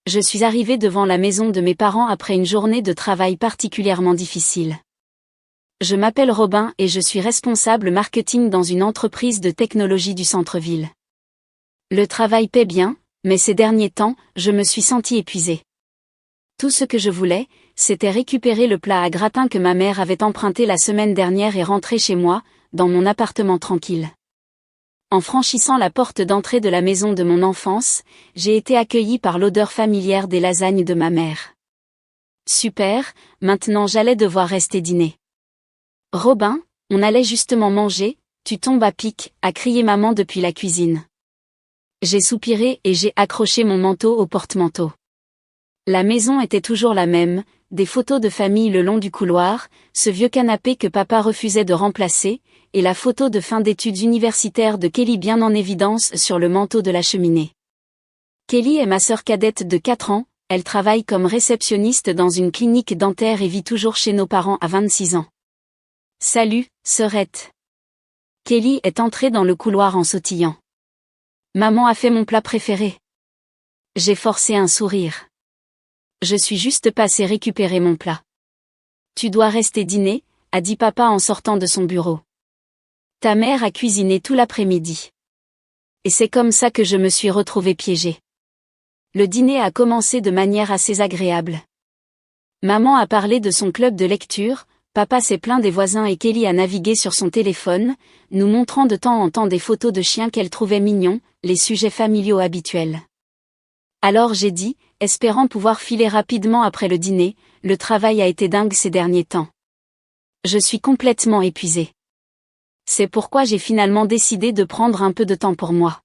Je suis arrivée devant la maison de mes parents après une journée de travail particulièrement difficile. Je m'appelle Robin et je suis responsable marketing dans une entreprise de technologie du centre-ville. Le travail paie bien, mais ces derniers temps, je me suis sentie épuisée. Tout ce que je voulais, c'était récupérer le plat à gratin que ma mère avait emprunté la semaine dernière et rentrer chez moi, dans mon appartement tranquille. En franchissant la porte d'entrée de la maison de mon enfance, j'ai été accueillie par l'odeur familière des lasagnes de ma mère. Super, maintenant j'allais devoir rester dîner. Robin, on allait justement manger, tu tombes à pic, a crié maman depuis la cuisine. J'ai soupiré et j'ai accroché mon manteau au porte-manteau. La maison était toujours la même, des photos de famille le long du couloir, ce vieux canapé que papa refusait de remplacer, et la photo de fin d'études universitaires de Kelly bien en évidence sur le manteau de la cheminée. Kelly est ma sœur cadette de 4 ans, elle travaille comme réceptionniste dans une clinique dentaire et vit toujours chez nos parents à 26 ans. Salut, sœurette. Kelly est entrée dans le couloir en sautillant. Maman a fait mon plat préféré. J'ai forcé un sourire. Je suis juste passée récupérer mon plat. Tu dois rester dîner, a dit papa en sortant de son bureau. Ta mère a cuisiné tout l'après-midi. Et c'est comme ça que je me suis retrouvée piégée. Le dîner a commencé de manière assez agréable. Maman a parlé de son club de lecture, papa s'est plaint des voisins et Kelly a navigué sur son téléphone, nous montrant de temps en temps des photos de chiens qu'elle trouvait mignons, les sujets familiaux habituels. Alors j'ai dit, espérant pouvoir filer rapidement après le dîner, le travail a été dingue ces derniers temps. Je suis complètement épuisée. C'est pourquoi j'ai finalement décidé de prendre un peu de temps pour moi.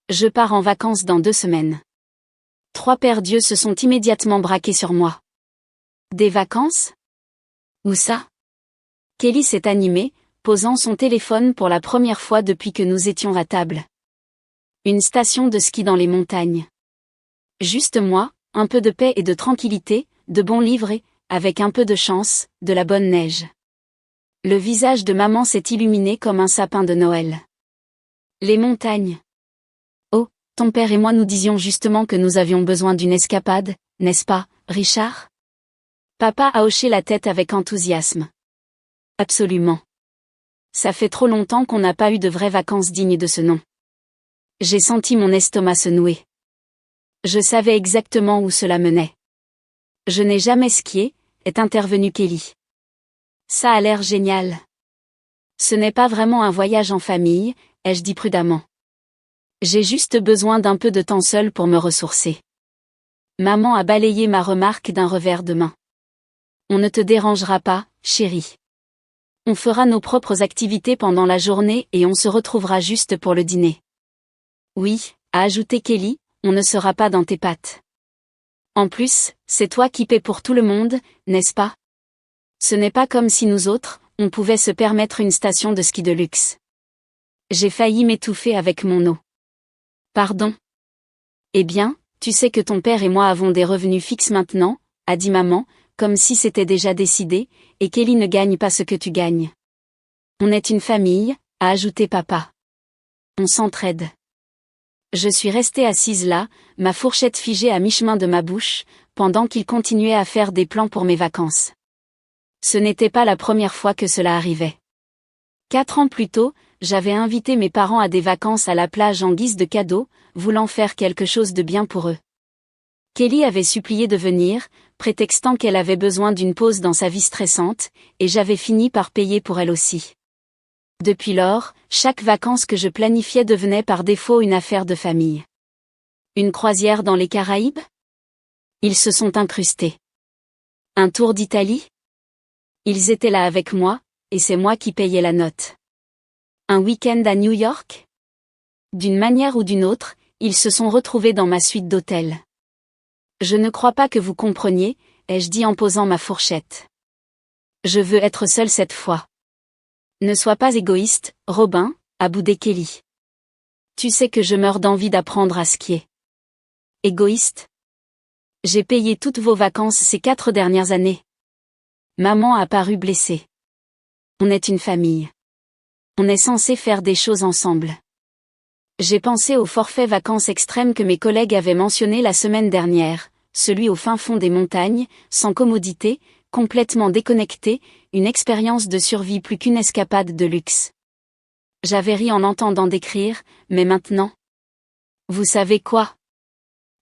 Je pars en vacances dans 2 semaines. 3 paires d'yeux se sont immédiatement braqués sur moi. Des vacances ? Où ça ? Kelly s'est animée, posant son téléphone pour la première fois depuis que nous étions à table. Une station de ski dans les montagnes. Juste moi, un peu de paix et de tranquillité, de bons livres et, avec un peu de chance, de la bonne neige. Le visage de maman s'est illuminé comme un sapin de Noël. Les montagnes. Oh, ton père et moi nous disions justement que nous avions besoin d'une escapade, n'est-ce pas, Richard ? Papa a hoché la tête avec enthousiasme. Absolument. Ça fait trop longtemps qu'on n'a pas eu de vraies vacances dignes de ce nom. J'ai senti mon estomac se nouer. Je savais exactement où cela menait. Je n'ai jamais skié, est intervenue Kelly. Ça a l'air génial. Ce n'est pas vraiment un voyage en famille, ai-je dit prudemment. J'ai juste besoin d'un peu de temps seul pour me ressourcer. Maman a balayé ma remarque d'un revers de main. On ne te dérangera pas, chérie. On fera nos propres activités pendant la journée et on se retrouvera juste pour le dîner. Oui, a ajouté Kelly, on ne sera pas dans tes pattes. En plus, c'est toi qui paies pour tout le monde, n'est-ce pas ? Ce n'est pas comme si nous autres, on pouvait se permettre une station de ski de luxe. J'ai failli m'étouffer avec mon eau. Pardon ? Eh bien, tu sais que ton père et moi avons des revenus fixes maintenant, a dit maman, comme si c'était déjà décidé, et Kelly ne gagne pas ce que tu gagnes. On est une famille, a ajouté papa. On s'entraide. Je suis restée assise là, ma fourchette figée à mi-chemin de ma bouche, pendant qu'il continuait à faire des plans pour mes vacances. Ce n'était pas la première fois que cela arrivait. 4 ans plus tôt, j'avais invité mes parents à des vacances à la plage en guise de cadeau, voulant faire quelque chose de bien pour eux. Kelly avait supplié de venir, prétextant qu'elle avait besoin d'une pause dans sa vie stressante, et j'avais fini par payer pour elle aussi. Depuis lors, chaque vacances que je planifiais devenait par défaut une affaire de famille. Une croisière dans les Caraïbes ? Ils se sont incrustés. Un tour d'Italie ? Ils étaient là avec moi, et c'est moi qui payais la note. Un week-end à New York ? D'une manière ou d'une autre, ils se sont retrouvés dans ma suite d'hôtel. Je ne crois pas que vous compreniez, ai-je dit en posant ma fourchette. Je veux être seule cette fois. Ne sois pas égoïste, Robin, a boudé Kelly. Tu sais que je meurs d'envie d'apprendre à skier. Égoïste ? J'ai payé toutes vos vacances ces 4 dernières années. Maman a paru blessée. On est une famille. On est censé faire des choses ensemble. J'ai pensé au forfait vacances extrêmes que mes collègues avaient mentionné la semaine dernière, celui au fin fond des montagnes, sans commodité, complètement déconnecté, une expérience de survie plus qu'une escapade de luxe. J'avais ri en entendant décrire, mais maintenant... Vous savez quoi?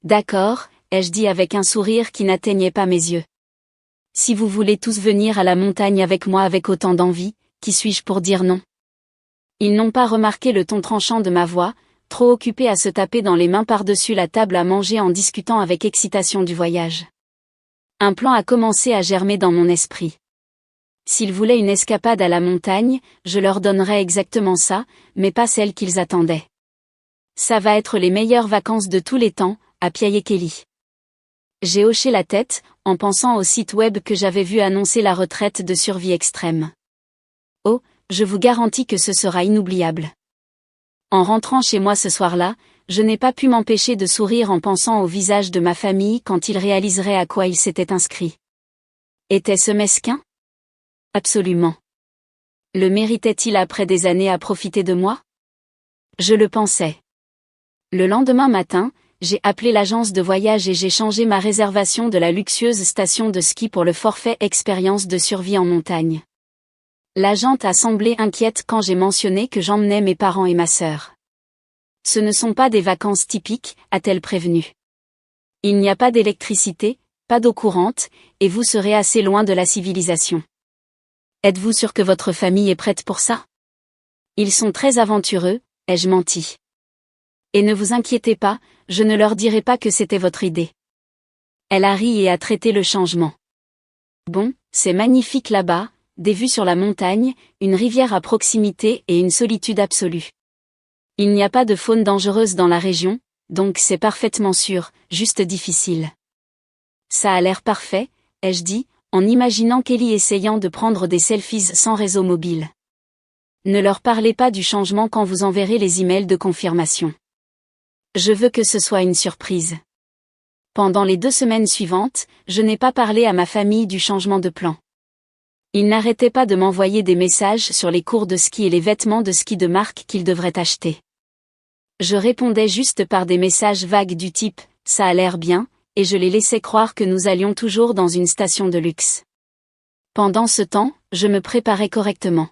D'accord, ai-je dit avec un sourire qui n'atteignait pas mes yeux. Si vous voulez tous venir à la montagne avec moi avec autant d'envie, qui suis-je pour dire non? Ils n'ont pas remarqué le ton tranchant de ma voix, trop occupés à se taper dans les mains par-dessus la table à manger en discutant avec excitation du voyage. Un plan a commencé à germer dans mon esprit. S'ils voulaient une escapade à la montagne, je leur donnerais exactement ça, mais pas celle qu'ils attendaient. Ça va être les meilleures vacances de tous les temps, à Piailekeli. J'ai hoché la tête, en pensant au site web que j'avais vu annoncer la retraite de survie extrême. Oh, je vous garantis que ce sera inoubliable. En rentrant chez moi ce soir-là, je n'ai pas pu m'empêcher de sourire en pensant au visage de ma famille quand ils réaliseraient à quoi ils s'étaient inscrits. Était-ce mesquin? Absolument. Le méritait-il après des années à profiter de moi? Je le pensais. Le lendemain matin, j'ai appelé l'agence de voyage et j'ai changé ma réservation de la luxueuse station de ski pour le forfait expérience de survie en montagne. L'agente a semblé inquiète quand j'ai mentionné que j'emmenais mes parents et ma sœur. Ce ne sont pas des vacances typiques, a-t-elle prévenu. Il n'y a pas d'électricité, pas d'eau courante, et vous serez assez loin de la civilisation. Êtes-vous sûr que votre famille est prête pour ça? Ils sont très aventureux, ai-je menti. Et ne vous inquiétez pas, je ne leur dirai pas que c'était votre idée. Elle a ri et a traité le changement. Bon, c'est magnifique là-bas, des vues sur la montagne, une rivière à proximité et une solitude absolue. Il n'y a pas de faune dangereuse dans la région, donc c'est parfaitement sûr, juste difficile. Ça a l'air parfait, ai-je dit, en imaginant Kelly essayant de prendre des selfies sans réseau mobile. Ne leur parlez pas du changement quand vous enverrez les emails de confirmation. Je veux que ce soit une surprise. Pendant les 2 semaines suivantes, je n'ai pas parlé à ma famille du changement de plan. Ils n'arrêtaient pas de m'envoyer des messages sur les cours de ski et les vêtements de ski de marque qu'ils devraient acheter. Je répondais juste par des messages vagues du type « ça a l'air bien », et je les laissais croire que nous allions toujours dans une station de luxe. Pendant ce temps, je me préparais correctement.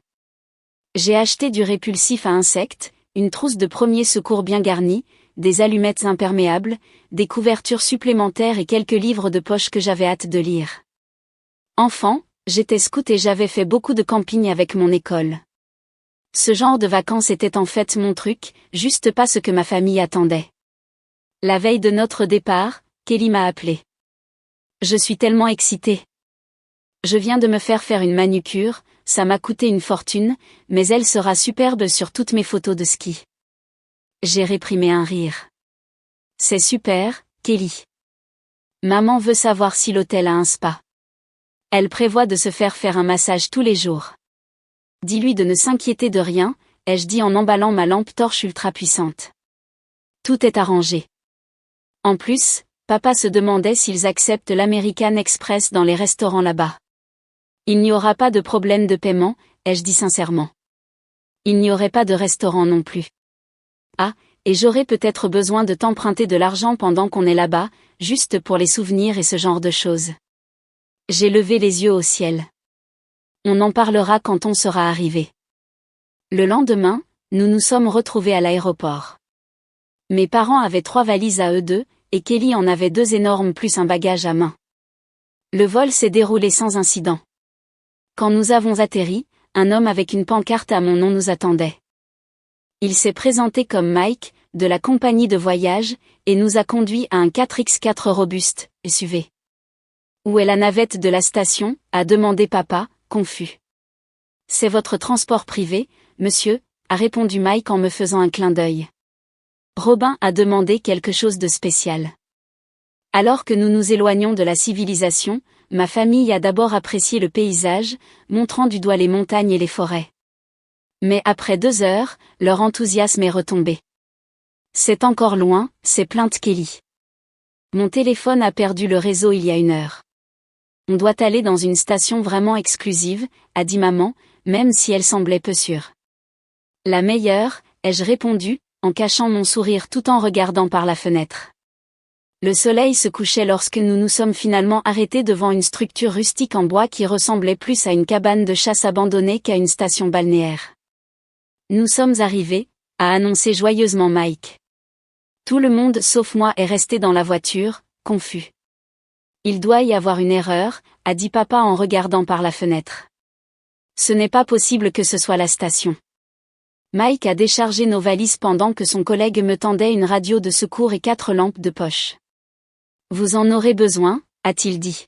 J'ai acheté du répulsif à insectes, une trousse de premiers secours bien garnie, des allumettes imperméables, des couvertures supplémentaires et quelques livres de poche que j'avais hâte de lire. Enfant, j'étais scout et j'avais fait beaucoup de camping avec mon école. Ce genre de vacances était en fait mon truc, juste pas ce que ma famille attendait. La veille de notre départ, Kelly m'a appelé. Je suis tellement excitée. Je viens de me faire une manucure, ça m'a coûté une fortune, mais elle sera superbe sur toutes mes photos de ski. J'ai réprimé un rire. C'est super, Kelly. Maman veut savoir si l'hôtel a un spa. Elle prévoit de se faire un massage tous les jours. Dis-lui de ne s'inquiéter de rien, ai-je dit en emballant ma lampe torche ultra puissante. Tout est arrangé. En plus, papa se demandait s'ils acceptent l'American Express dans les restaurants là-bas. Il n'y aura pas de problème de paiement, ai-je dit sincèrement. Il n'y aurait pas de restaurant non plus. Ah, et j'aurai peut-être besoin de t'emprunter de l'argent pendant qu'on est là-bas, juste pour les souvenirs et ce genre de choses. J'ai levé les yeux au ciel. On en parlera quand on sera arrivé. Le lendemain, nous nous sommes retrouvés à l'aéroport. Mes parents avaient 3 valises à eux deux, et Kelly en avait 2 énormes plus un bagage à main. Le vol s'est déroulé sans incident. Quand nous avons atterri, un homme avec une pancarte à mon nom nous attendait. Il s'est présenté comme Mike, de la compagnie de voyage, et nous a conduits à un 4x4 robuste, SUV. Où est la navette de la station, a demandé papa, confus. C'est votre transport privé, monsieur, a répondu Mike en me faisant un clin d'œil. Robin a demandé quelque chose de spécial. Alors que nous nous éloignons de la civilisation, ma famille a d'abord apprécié le paysage, montrant du doigt les montagnes et les forêts. Mais après 2 heures, leur enthousiasme est retombé. C'est encore loin, s'est plainte Kelly. Mon téléphone a perdu le réseau il y a 1 heure. On doit aller dans une station vraiment exclusive, a dit maman, même si elle semblait peu sûre. La meilleure, ai-je répondu, en cachant mon sourire tout en regardant par la fenêtre. Le soleil se couchait lorsque nous nous sommes finalement arrêtés devant une structure rustique en bois qui ressemblait plus à une cabane de chasse abandonnée qu'à une station balnéaire. Nous sommes arrivés, a annoncé joyeusement Mike. Tout le monde sauf moi est resté dans la voiture, confus. Il doit y avoir une erreur, a dit papa en regardant par la fenêtre. Ce n'est pas possible que ce soit la station. Mike a déchargé nos valises pendant que son collègue me tendait une radio de secours et 4 lampes de poche. Vous en aurez besoin, a-t-il dit.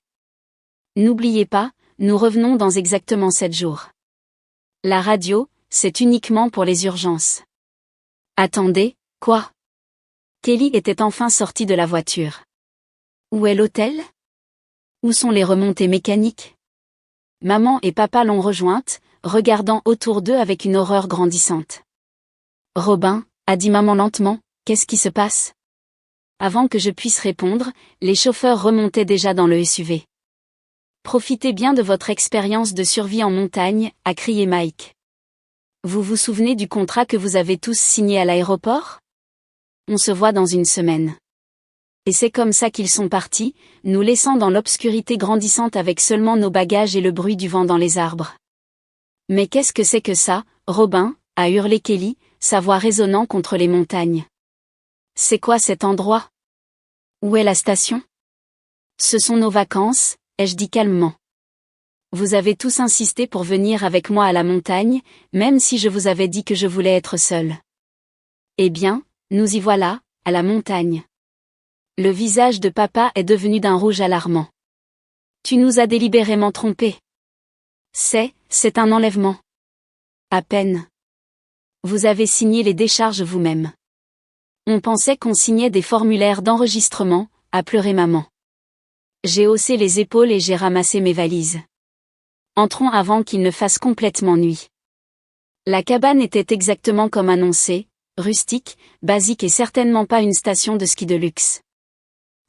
N'oubliez pas, nous revenons dans exactement 7 jours. La radio, c'est uniquement pour les urgences. Attendez, quoi? Kelly était enfin sortie de la voiture. Où est l'hôtel? Où sont les remontées mécaniques? Maman et papa l'ont rejointe, regardant autour d'eux avec une horreur grandissante. Robin, a dit maman lentement, qu'est-ce qui se passe? Avant que je puisse répondre, les chauffeurs remontaient déjà dans le SUV. Profitez bien de votre expérience de survie en montagne, a crié Mike. Vous vous souvenez du contrat que vous avez tous signé à l'aéroport? On se voit dans une semaine. Et c'est comme ça qu'ils sont partis, nous laissant dans l'obscurité grandissante avec seulement nos bagages et le bruit du vent dans les arbres. Mais qu'est-ce que c'est que ça, Robin, a hurlé Kelly, sa voix résonnant contre les montagnes. C'est quoi cet endroit? Où est la station? Ce sont nos vacances, ai-je dit calmement. Vous avez tous insisté pour venir avec moi à la montagne, même si je vous avais dit que je voulais être seule. Eh bien, nous y voilà, à la montagne. Le visage de papa est devenu d'un rouge alarmant. Tu nous as délibérément trompés. C'est un enlèvement. À peine. Vous avez signé les décharges vous-même. On pensait qu'on signait des formulaires d'enregistrement, a pleuré maman. J'ai haussé les épaules et j'ai ramassé mes valises. Entrons avant qu'il ne fasse complètement nuit. La cabane était exactement comme annoncé, rustique, basique et certainement pas une station de ski de luxe.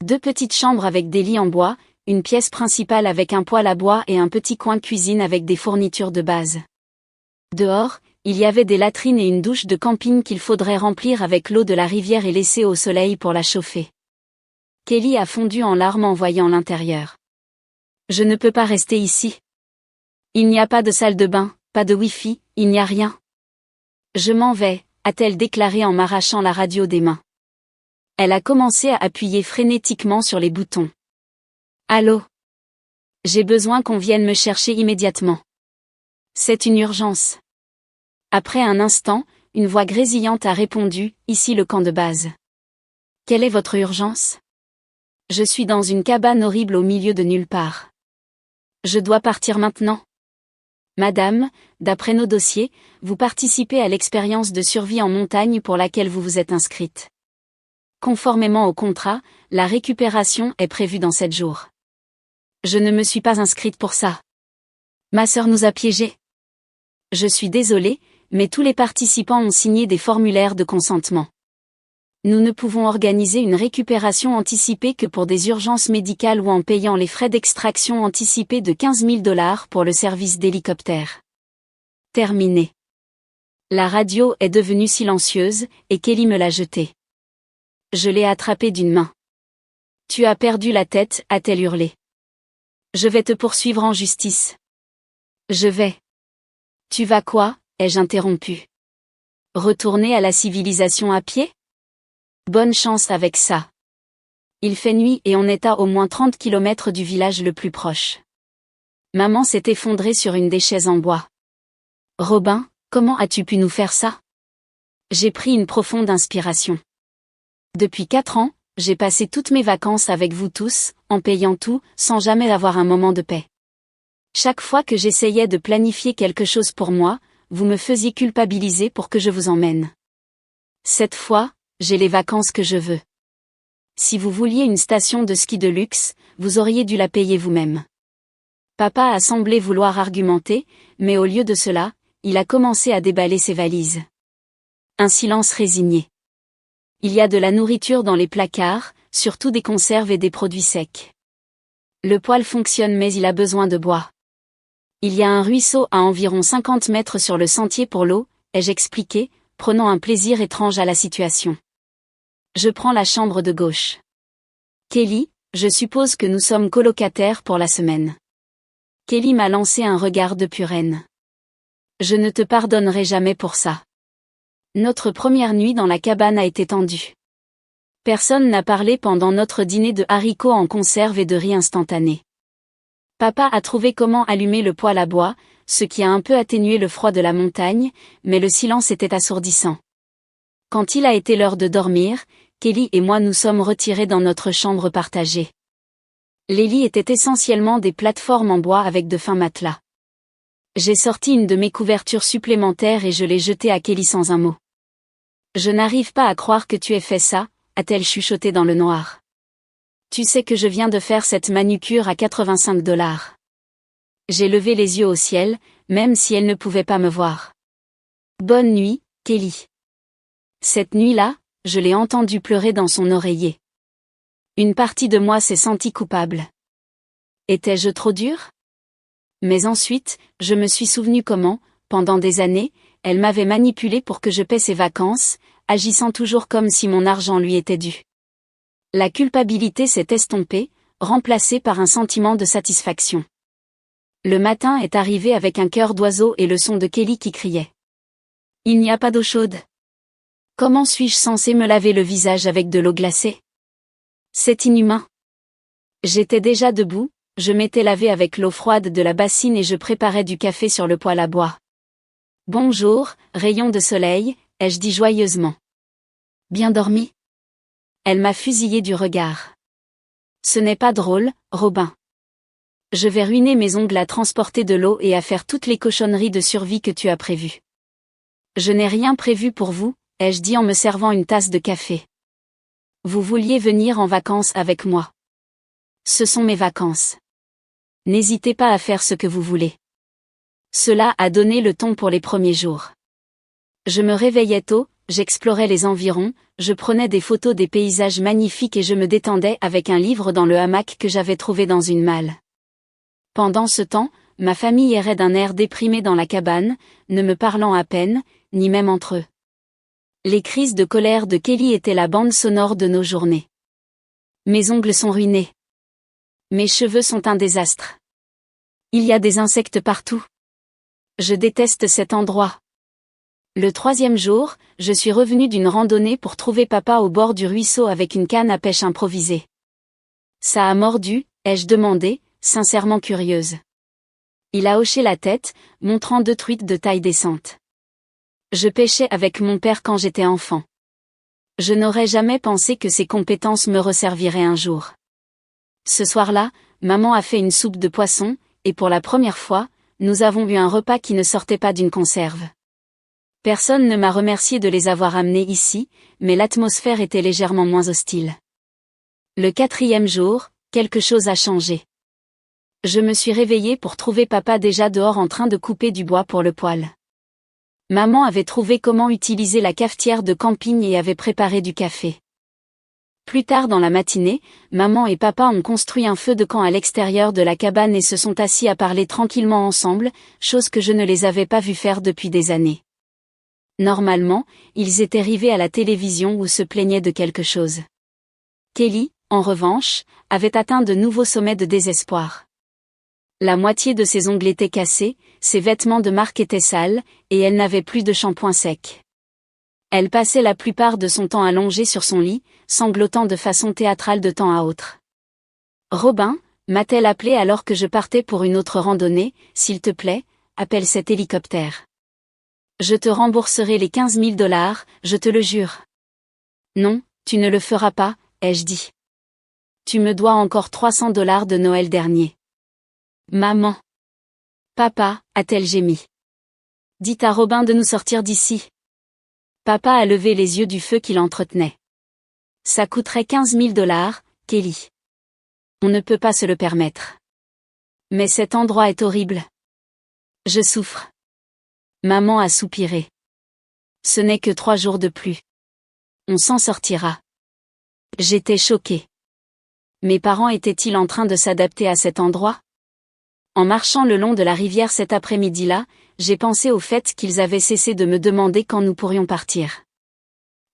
2 petites chambres avec des lits en bois, une pièce principale avec un poêle à bois et un petit coin cuisine avec des fournitures de base. Dehors, il y avait des latrines et une douche de camping qu'il faudrait remplir avec l'eau de la rivière et laisser au soleil pour la chauffer. Kelly a fondu en larmes en voyant l'intérieur. Je ne peux pas rester ici. Il n'y a pas de salle de bain, pas de Wi-Fi, il n'y a rien. Je m'en vais, a-t-elle déclaré en m'arrachant la radio des mains. Elle a commencé à appuyer frénétiquement sur les boutons. Allô? J'ai besoin qu'on vienne me chercher immédiatement. C'est une urgence. Après un instant, une voix grésillante a répondu, ici le camp de base. Quelle est votre urgence? Je suis dans une cabane horrible au milieu de nulle part. Je dois partir maintenant. Madame, d'après nos dossiers, vous participez à l'expérience de survie en montagne pour laquelle vous vous êtes inscrite. Conformément au contrat, la récupération est prévue dans 7 jours. Je ne me suis pas inscrite pour ça. Ma sœur nous a piégés. Je suis désolée, mais tous les participants ont signé des formulaires de consentement. Nous ne pouvons organiser une récupération anticipée que pour des urgences médicales ou en payant les frais d'extraction anticipés de 15 000 $ pour le service d'hélicoptère. Terminé. La radio est devenue silencieuse, et Kelly me l'a jetée. Je l'ai attrapée d'une main. Tu as perdu la tête, a-t-elle hurlé. Je vais te poursuivre en justice. Je vais. Tu vas quoi, ai-je interrompu. Retourner à la civilisation à pied? Bonne chance avec ça. Il fait nuit et on est à au moins 30 km du village le plus proche. Maman s'est effondrée sur une des chaises en bois. Robin, comment as-tu pu nous faire ça? J'ai pris une profonde inspiration. Depuis 4 ans, j'ai passé toutes mes vacances avec vous tous, en payant tout, sans jamais avoir un moment de paix. Chaque fois que j'essayais de planifier quelque chose pour moi, vous me faisiez culpabiliser pour que je vous emmène. Cette fois, j'ai les vacances que je veux. Si vous vouliez une station de ski de luxe, vous auriez dû la payer vous-même. Papa a semblé vouloir argumenter, mais au lieu de cela, il a commencé à déballer ses valises. Un silence résigné. Il y a de la nourriture dans les placards, surtout des conserves et des produits secs. Le poêle fonctionne mais il a besoin de bois. Il y a un ruisseau à environ 50 mètres sur le sentier pour l'eau, ai-je expliqué, prenant un plaisir étrange à la situation. Je prends la chambre de gauche. Kelly, je suppose que nous sommes colocataires pour la semaine. Kelly m'a lancé un regard de pure haine. Je ne te pardonnerai jamais pour ça. Notre première nuit dans la cabane a été tendue. Personne n'a parlé pendant notre dîner de haricots en conserve et de riz instantané. Papa a trouvé comment allumer le poêle à bois, ce qui a un peu atténué le froid de la montagne, mais le silence était assourdissant. Quand il a été l'heure de dormir, Kelly et moi nous sommes retirés dans notre chambre partagée. Les lits étaient essentiellement des plateformes en bois avec de fins matelas. J'ai sorti une de mes couvertures supplémentaires et je l'ai jetée à Kelly sans un mot. Je n'arrive pas à croire que tu aies fait ça, a-t-elle chuchoté dans le noir. Tu sais que je viens de faire cette manucure à 85 $. J'ai levé les yeux au ciel, même si elle ne pouvait pas me voir. Bonne nuit, Kelly. Cette nuit-là, je l'ai entendu pleurer dans son oreiller. Une partie de moi s'est sentie coupable. Étais-je trop dur? Mais ensuite, je me suis souvenu comment, pendant des années, elle m'avait manipulé pour que je paie ses vacances, agissant toujours comme si mon argent lui était dû. La culpabilité s'est estompée, remplacée par un sentiment de satisfaction. Le matin est arrivé avec un cœur d'oiseau et le son de Kelly qui criait. Il n'y a pas d'eau chaude. Comment suis-je censé me laver le visage avec de l'eau glacée? C'est inhumain. J'étais déjà debout, je m'étais lavé avec l'eau froide de la bassine et je préparais du café sur le poêle à bois. Bonjour, rayon de soleil, ai-je dit joyeusement. Bien dormi? Elle m'a fusillé du regard. Ce n'est pas drôle, Robin. Je vais ruiner mes ongles à transporter de l'eau et à faire toutes les cochonneries de survie que tu as prévues. Je n'ai rien prévu pour vous, ai-je dit en me servant une tasse de café. Vous vouliez venir en vacances avec moi. Ce sont mes vacances. N'hésitez pas à faire ce que vous voulez. Cela a donné le ton pour les premiers jours. Je me réveillais tôt, j'explorais les environs, je prenais des photos des paysages magnifiques et je me détendais avec un livre dans le hamac que j'avais trouvé dans une malle. Pendant ce temps, ma famille errait d'un air déprimé dans la cabane, ne me parlant à peine, ni même entre eux. Les crises de colère de Kelly étaient la bande sonore de nos journées. Mes ongles sont ruinés. Mes cheveux sont un désastre. Il y a des insectes partout. Je déteste cet endroit. Le 3e jour, je suis revenue d'une randonnée pour trouver papa au bord du ruisseau avec une canne à pêche improvisée. Ça a mordu, ai-je demandé, sincèrement curieuse. Il a hoché la tête, montrant 2 truites de taille décente. Je pêchais avec mon père quand j'étais enfant. Je n'aurais jamais pensé que ces compétences me resserviraient un jour. Ce soir-là, maman a fait une soupe de poisson, et pour la première fois, nous avons eu un repas qui ne sortait pas d'une conserve. Personne ne m'a remercié de les avoir amenés ici, mais l'atmosphère était légèrement moins hostile. Le 4e jour, quelque chose a changé. Je me suis réveillée pour trouver papa déjà dehors en train de couper du bois pour le poêle. Maman avait trouvé comment utiliser la cafetière de camping et avait préparé du café. Plus tard dans la matinée, maman et papa ont construit un feu de camp à l'extérieur de la cabane et se sont assis à parler tranquillement ensemble, chose que je ne les avais pas vus faire depuis des années. Normalement, ils étaient rivés à la télévision ou se plaignaient de quelque chose. Kelly, en revanche, avait atteint de nouveaux sommets de désespoir. La moitié de ses ongles étaient cassés, ses vêtements de marque étaient sales, et elle n'avait plus de shampoing sec. Elle passait la plupart de son temps allongée sur son lit, sanglotant de façon théâtrale de temps à autre. Robin, m'a-t-elle appelé alors que je partais pour une autre randonnée, s'il te plaît, appelle cet hélicoptère. Je te rembourserai les 15 000 $, je te le jure. Non, tu ne le feras pas, ai-je dit. Tu me dois encore 300 $ de Noël dernier. Maman. Papa, a-t-elle gémi. Dites à Robin de nous sortir d'ici. Papa a levé les yeux du feu qu'il entretenait. Ça coûterait 15 000 $, Kelly. On ne peut pas se le permettre. Mais cet endroit est horrible. Je souffre. Maman a soupiré. Ce n'est que 3 jours de plus. On s'en sortira. J'étais choquée. Mes parents étaient-ils en train de s'adapter à cet endroit? En marchant le long de la rivière cet après-midi-là, j'ai pensé au fait qu'ils avaient cessé de me demander quand nous pourrions partir.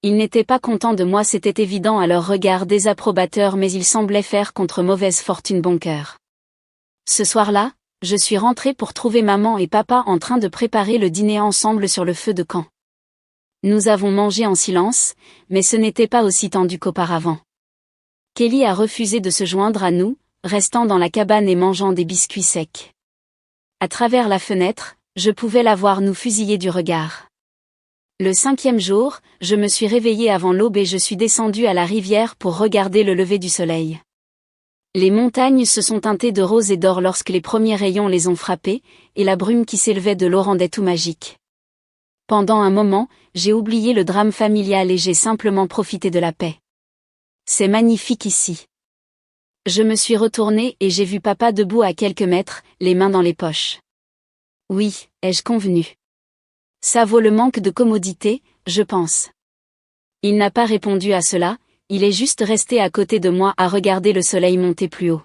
Ils n'étaient pas contents de moi, c'était évident à leur regard désapprobateur, mais ils semblaient faire contre mauvaise fortune bon cœur. Ce soir-là, je suis rentrée pour trouver maman et papa en train de préparer le dîner ensemble sur le feu de camp. Nous avons mangé en silence, mais ce n'était pas aussi tendu qu'auparavant. Kelly a refusé de se joindre à nous, restant dans la cabane et mangeant des biscuits secs. À travers la fenêtre, je pouvais la voir nous fusiller du regard. Le 5e jour, je me suis réveillée avant l'aube et je suis descendue à la rivière pour regarder le lever du soleil. Les montagnes se sont teintées de rose et d'or lorsque les premiers rayons les ont frappées, et la brume qui s'élevait de l'eau rendait tout magique. Pendant un moment, j'ai oublié le drame familial et j'ai simplement profité de la paix. C'est magnifique ici. Je me suis retournée et j'ai vu papa debout à quelques mètres, les mains dans les poches. Oui, ai-je convenu. Ça vaut le manque de commodité, je pense. Il n'a pas répondu à cela, il est juste resté à côté de moi à regarder le soleil monter plus haut.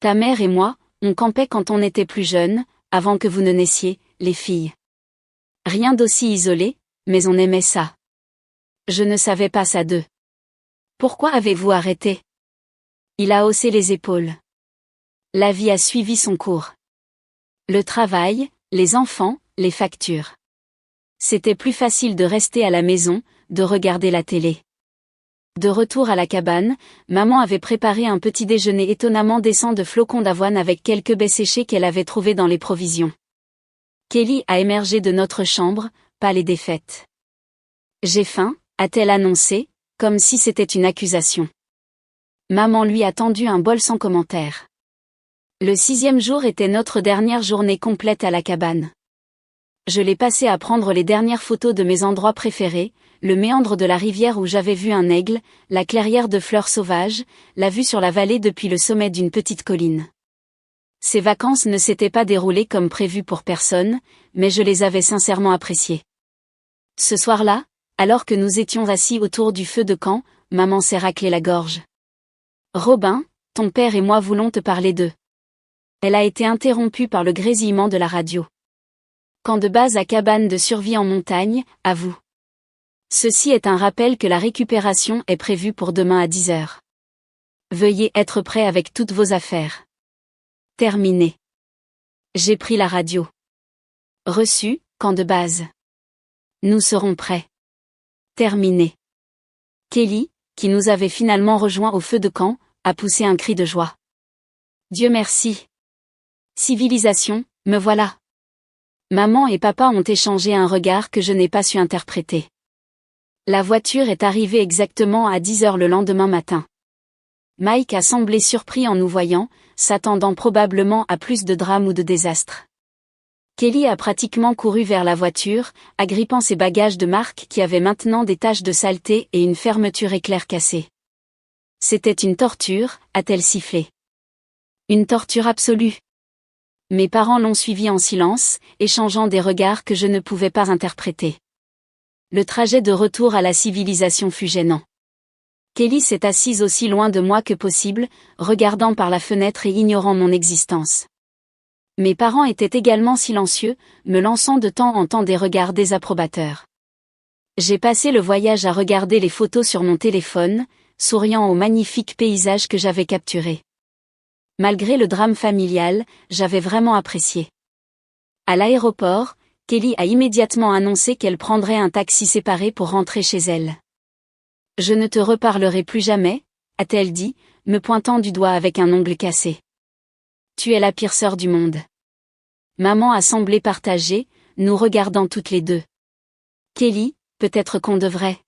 Ta mère et moi, on campait quand on était plus jeunes, avant que vous ne naissiez, les filles. Rien d'aussi isolé, mais on aimait ça. Je ne savais pas ça d'eux. Pourquoi avez-vous arrêté? Il a haussé les épaules. La vie a suivi son cours. Le travail, les enfants, les factures. C'était plus facile de rester à la maison, de regarder la télé. De retour à la cabane, maman avait préparé un petit déjeuner étonnamment décent de flocons d'avoine avec quelques baies séchées qu'elle avait trouvées dans les provisions. Kelly a émergé de notre chambre, pâle et défaite. J'ai faim, a-t-elle annoncé, comme si c'était une accusation. Maman lui a tendu un bol sans commentaire. Le 6e jour était notre dernière journée complète à la cabane. Je l'ai passé à prendre les dernières photos de mes endroits préférés, le méandre de la rivière où j'avais vu un aigle, la clairière de fleurs sauvages, la vue sur la vallée depuis le sommet d'une petite colline. Ces vacances ne s'étaient pas déroulées comme prévu pour personne, mais je les avais sincèrement appréciées. Ce soir-là, alors que nous étions assis autour du feu de camp, maman s'est raclé la gorge. Robin, ton père et moi voulons te parler d'eux. Elle a été interrompue par le grésillement de la radio. Camp de base à cabane de survie en montagne, à vous. Ceci est un rappel que la récupération est prévue pour demain à 10 heures. Veuillez être prêt avec toutes vos affaires. Terminé. J'ai pris la radio. Reçu, camp de base. Nous serons prêts. Terminé. Kelly, qui nous avait finalement rejoints au feu de camp, a poussé un cri de joie. Dieu merci. Civilisation, me voilà. Maman et papa ont échangé un regard que je n'ai pas su interpréter. La voiture est arrivée exactement à 10 heures le lendemain matin. Mike a semblé surpris en nous voyant, s'attendant probablement à plus de drames ou de désastres. Kelly a pratiquement couru vers la voiture, agrippant ses bagages de marque qui avaient maintenant des taches de saleté et une fermeture éclair cassée. C'était une torture, a-t-elle sifflé. Une torture absolue. Mes parents l'ont suivi en silence, échangeant des regards que je ne pouvais pas interpréter. Le trajet de retour à la civilisation fut gênant. Kelly s'est assise aussi loin de moi que possible, regardant par la fenêtre et ignorant mon existence. Mes parents étaient également silencieux, me lançant de temps en temps des regards désapprobateurs. J'ai passé le voyage à regarder les photos sur mon téléphone, souriant aux magnifiques paysages que j'avais capturés. Malgré le drame familial, j'avais vraiment apprécié. À l'aéroport, Kelly a immédiatement annoncé qu'elle prendrait un taxi séparé pour rentrer chez elle. Je ne te reparlerai plus jamais, a-t-elle dit, me pointant du doigt avec un ongle cassé. Tu es la pire sœur du monde. Maman a semblé partagée, nous regardant toutes les deux. Kelly, peut-être qu'on devrait.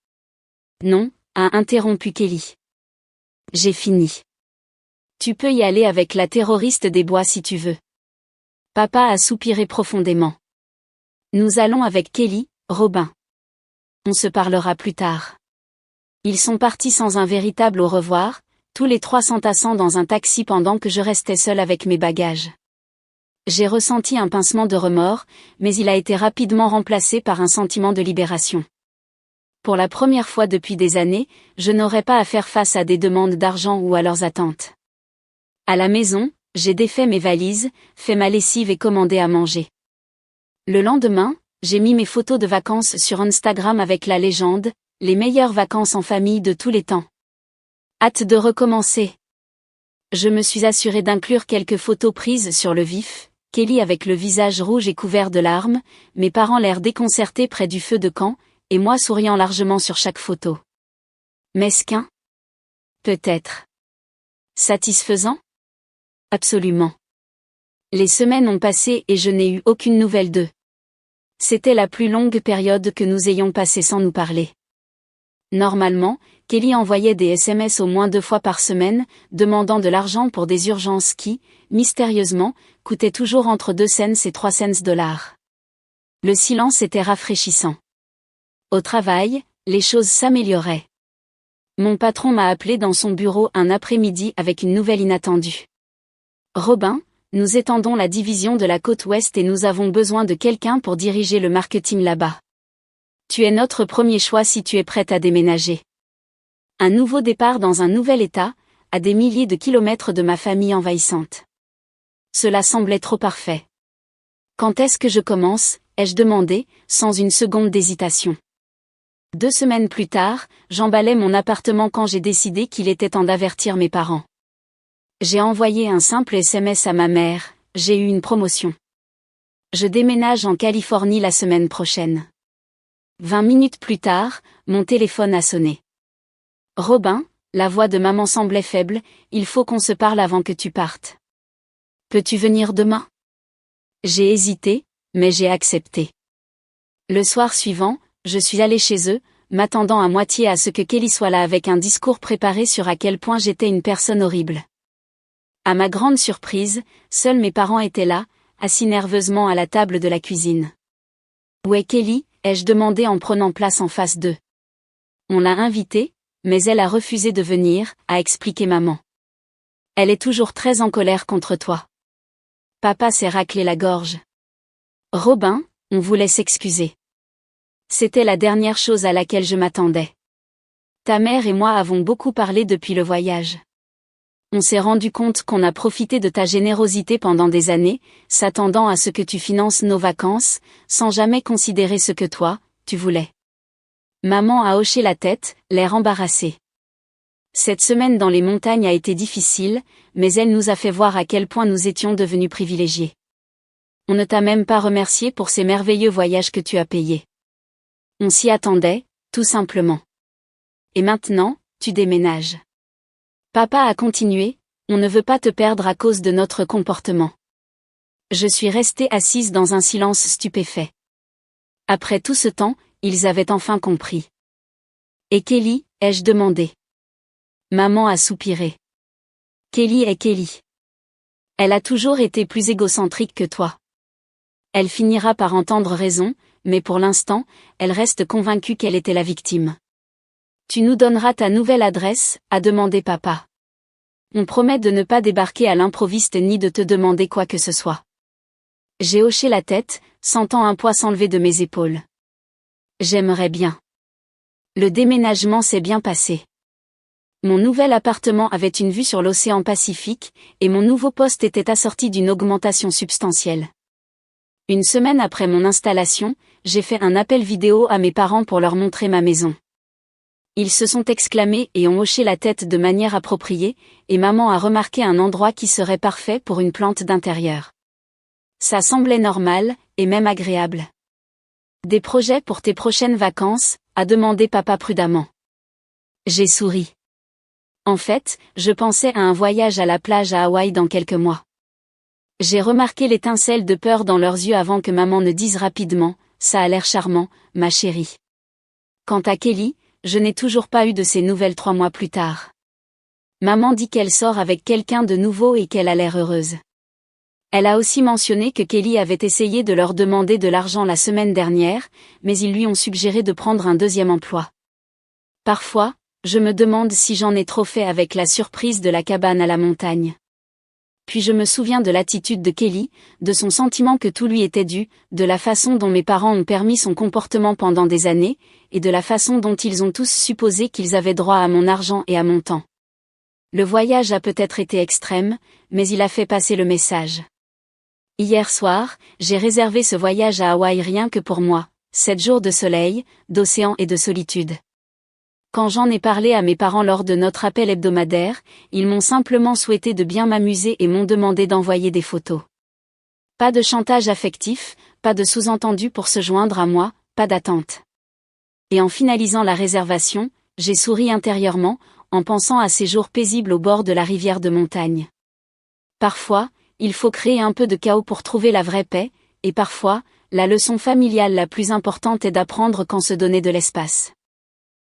Non, a interrompu Kelly. J'ai fini. Tu peux y aller avec la terroriste des bois si tu veux. Papa a soupiré profondément. Nous allons avec Kelly, Robin. On se parlera plus tard. Ils sont partis sans un véritable au revoir, tous les trois s'entassant dans un taxi pendant que je restais seule avec mes bagages. J'ai ressenti un pincement de remords, mais il a été rapidement remplacé par un sentiment de libération. Pour la première fois depuis des années, je n'aurais pas à faire face à des demandes d'argent ou à leurs attentes. À la maison, j'ai défait mes valises, fait ma lessive et commandé à manger. Le lendemain, j'ai mis mes photos de vacances sur Instagram avec la légende « Les meilleures vacances en famille de tous les temps ». Hâte de recommencer. Je me suis assurée d'inclure quelques photos prises sur le vif, Kelly avec le visage rouge et couvert de larmes, mes parents l'air déconcertés près du feu de camp, et moi souriant largement sur chaque photo. Mesquin? Peut-être. Satisfaisant? Absolument. Les semaines ont passé et je n'ai eu aucune nouvelle d'eux. C'était la plus longue période que nous ayons passée sans nous parler. Normalement, Kelly envoyait des SMS au moins 2 fois par semaine, demandant de l'argent pour des urgences qui, mystérieusement, coûtaient toujours entre 2 cents et 3 cents. Le silence était rafraîchissant. Au travail, les choses s'amélioraient. Mon patron m'a appelé dans son bureau un après-midi avec une nouvelle inattendue. Robin, nous étendons la division de la côte ouest et nous avons besoin de quelqu'un pour diriger le marketing là-bas. Tu es notre premier choix si tu es prête à déménager. Un nouveau départ dans un nouvel état, à des milliers de kilomètres de ma famille envahissante. Cela semblait trop parfait. Quand est-ce que je commence, ai-je demandé, sans une seconde d'hésitation. 2 semaines plus tard, j'emballais mon appartement quand j'ai décidé qu'il était temps d'avertir mes parents. J'ai envoyé un simple SMS à ma mère, j'ai eu une promotion. Je déménage en Californie la semaine prochaine. 20 minutes plus tard, mon téléphone a sonné. Robin, la voix de maman semblait faible, il faut qu'on se parle avant que tu partes. Peux-tu venir demain? J'ai hésité, mais j'ai accepté. Le soir suivant, je suis allée chez eux, m'attendant à moitié à ce que Kelly soit là avec un discours préparé sur à quel point j'étais une personne horrible. À ma grande surprise, seuls mes parents étaient là, assis nerveusement à la table de la cuisine. Où est Kelly? Ai-je demandé en prenant place en face d'eux. On l'a invitée, mais elle a refusé de venir, a expliqué maman. Elle est toujours très en colère contre toi. Papa s'est raclé la gorge. Robin, on voulait s'excuser. C'était la dernière chose à laquelle je m'attendais. Ta mère et moi avons beaucoup parlé depuis le voyage. On s'est rendu compte qu'on a profité de ta générosité pendant des années, s'attendant à ce que tu finances nos vacances, sans jamais considérer ce que toi, tu voulais. Maman a hoché la tête, l'air embarrassé. Cette semaine dans les montagnes a été difficile, mais elle nous a fait voir à quel point nous étions devenus privilégiés. On ne t'a même pas remercié pour ces merveilleux voyages que tu as payés. On s'y attendait, tout simplement. Et maintenant, tu déménages. Papa a continué, on ne veut pas te perdre à cause de notre comportement. Je suis restée assise dans un silence stupéfait. Après tout ce temps, ils avaient enfin compris. Et Kelly, ai-je demandé. Maman a soupiré. Kelly est Kelly. Elle a toujours été plus égocentrique que toi. Elle finira par entendre raison, mais pour l'instant, elle reste convaincue qu'elle était la victime. Tu nous donneras ta nouvelle adresse, a demandé papa. On promet de ne pas débarquer à l'improviste ni de te demander quoi que ce soit. J'ai hoché la tête, sentant un poids s'enlever de mes épaules. J'aimerais bien. Le déménagement s'est bien passé. Mon nouvel appartement avait une vue sur l'océan Pacifique, et mon nouveau poste était assorti d'une augmentation substantielle. Une semaine après mon installation, j'ai fait un appel vidéo à mes parents pour leur montrer ma maison. Ils se sont exclamés et ont hoché la tête de manière appropriée, et maman a remarqué un endroit qui serait parfait pour une plante d'intérieur. Ça semblait normal, et même agréable. Des projets pour tes prochaines vacances, a demandé papa prudemment. J'ai souri. En fait, je pensais à un voyage à la plage à Hawaï dans quelques mois. J'ai remarqué l'étincelle de peur dans leurs yeux avant que maman ne dise rapidement, ça a l'air charmant, ma chérie. Quant à Kelly, je n'ai toujours pas eu de ses nouvelles 3 mois plus tard. Maman dit qu'elle sort avec quelqu'un de nouveau et qu'elle a l'air heureuse. Elle a aussi mentionné que Kelly avait essayé de leur demander de l'argent la semaine dernière, mais ils lui ont suggéré de prendre un 2e emploi. Parfois, je me demande si j'en ai trop fait avec la surprise de la cabane à la montagne. Puis je me souviens de l'attitude de Kelly, de son sentiment que tout lui était dû, de la façon dont mes parents ont permis son comportement pendant des années, et de la façon dont ils ont tous supposé qu'ils avaient droit à mon argent et à mon temps. Le voyage a peut-être été extrême, mais il a fait passer le message. Hier soir, j'ai réservé ce voyage à Hawaï rien que pour moi, 7 jours de soleil, d'océan et de solitude. Quand j'en ai parlé à mes parents lors de notre appel hebdomadaire, ils m'ont simplement souhaité de bien m'amuser et m'ont demandé d'envoyer des photos. Pas de chantage affectif, pas de sous-entendu pour se joindre à moi, pas d'attente. Et en finalisant la réservation, j'ai souri intérieurement, en pensant à ces jours paisibles au bord de la rivière de montagne. Parfois, il faut créer un peu de chaos pour trouver la vraie paix, et parfois, la leçon familiale la plus importante est d'apprendre quand se donner de l'espace.